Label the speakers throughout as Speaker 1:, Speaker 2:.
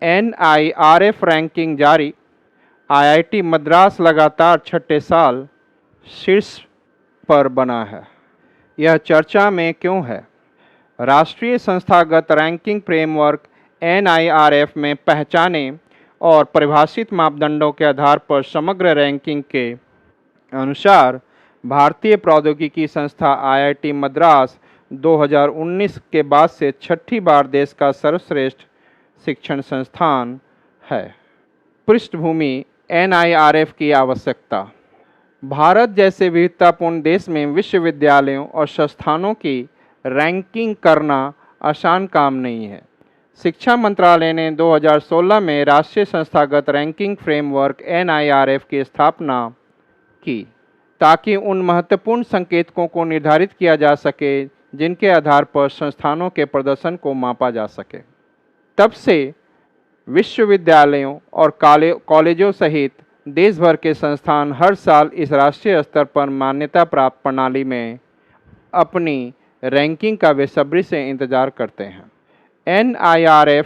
Speaker 1: NIRF ranking जारी। IIT Madras लगातार छठे साल शीर्ष पर बना है। यह चर्चा में क्यों है? राष्ट्रीय संस्थागत रैंकिंग फ्रेमवर्क NIRF में पहचाने और परिभाषित मापदंडों के आधार पर समग्र रैंकिंग के अनुसार भारतीय प्रौद्योगिकी संस्था IIT मद्रास 2019 के बाद से छठी बार देश का सर्वश्रेष्ठ शिक्षण संस्थान है। पृष्ठभूमि NIRF की आवश्यकता। भारत जैसे विविधतापूर्ण देश में विश्वविद्यालयों और संस्थानों की रैंकिंग करना आसान काम नहीं है। शिक्षा मंत्रालय ने 2016 में राष्ट्रीय संस्थागत रैंकिंग फ्रेमवर्क NIRF की स्थापना की ताकि उन महत्वपूर्ण संकेतकों को निर्धारित किया जा सके जिनके आधार पर संस्थानों के प्रदर्शन को मापा जा सके। तब से विश्वविद्यालयों और कॉलेजों सहित देश भर के संस्थान हर साल इस राष्ट्रीय स्तर पर मान्यता प्राप्त प्रणाली में अपनी रैंकिंग का बेसब्री से इंतजार करते हैं। NIRF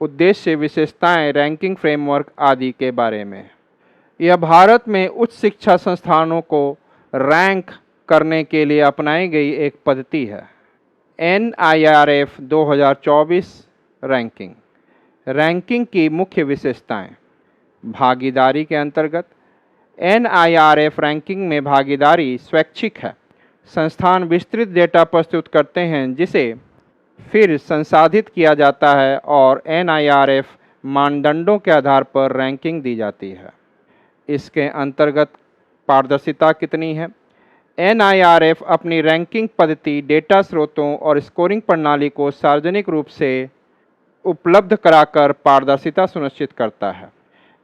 Speaker 1: उद्देश्य, विशेषताएं, रैंकिंग फ्रेमवर्क आदि के बारे में। यह भारत में उच्च शिक्षा संस्थानों को रैंक करने के लिए अपनाई गई एक पद्धति है। NIRF 2024 ranking. रैंकिंग की मुख्य विशेषताएं। भागीदारी के अंतर्गत NIRF रैंकिंग में भागीदारी स्वैच्छिक है। संस्थान विस्तृत डेटा प्रस्तुत करते हैं जिसे फिर संसाधित किया जाता है और NIRF मानदंडों के आधार पर रैंकिंग दी जाती है। इसके अंतर्गत पारदर्शिता कितनी है? NIRF अपनी रैंकिंग पद्धति, डेटा स्रोतों और स्कोरिंग प्रणाली को सार्वजनिक रूप से उपलब्ध कराकर पारदर्शिता सुनिश्चित करता है।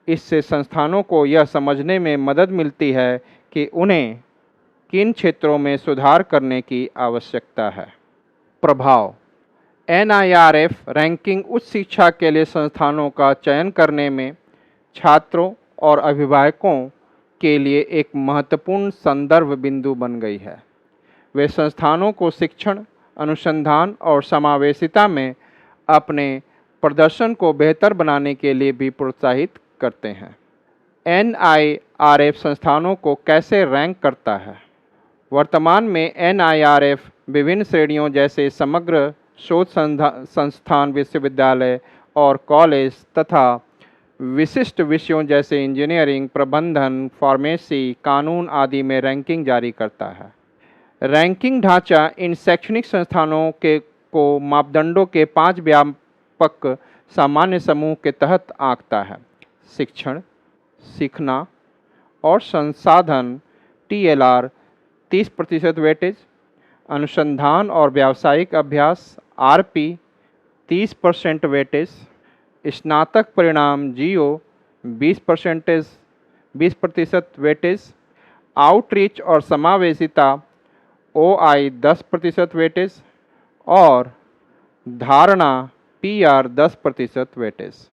Speaker 1: इससे संस्थानों को यह समझने में मदद मिलती है कि उन्हें किन क्षेत्रों में सुधार करने की आवश्यकता है। प्रभाव। NIRF रैंकिंग उच्च शिक्षा के लिए संस्थानों का चयन करने में छात्रों और अभिभावकों के लिए एक महत्वपूर्ण संदर्भ बिंदु बन गई है। वे संस्थानों को शिक्षण, अनुसंधान और समावेशिता में अपने प्रदर्शन को बेहतर बनाने के लिए भी प्रोत्साहित करते हैं। NIRF संस्थानों को कैसे रैंक करता है? वर्तमान में NIRF विभिन्न श्रेणियों जैसे समग्र शोध संस्थान, विश्वविद्यालय और कॉलेज तथा विशिष्ट विषयों जैसे इंजीनियरिंग, प्रबंधन, फार्मेसी, कानून आदि में रैंकिंग जारी करता है। रैंकिंग ढांचा इन शैक्षणिक संस्थानों को मापदंडों के 5 व्यापक सामान्य समूह के तहत आंकता है। शिक्षण, सीखना और संसाधन TLR 30% वेटेज, अनुसंधान और व्यावसायिक अभ्यास RP 30% वेटेज, स्नातक परिणाम GO 20% वेटेज, आउटरीच और समावेशिता OI 10% वेटेज और धारणा PR 10% वेटेज।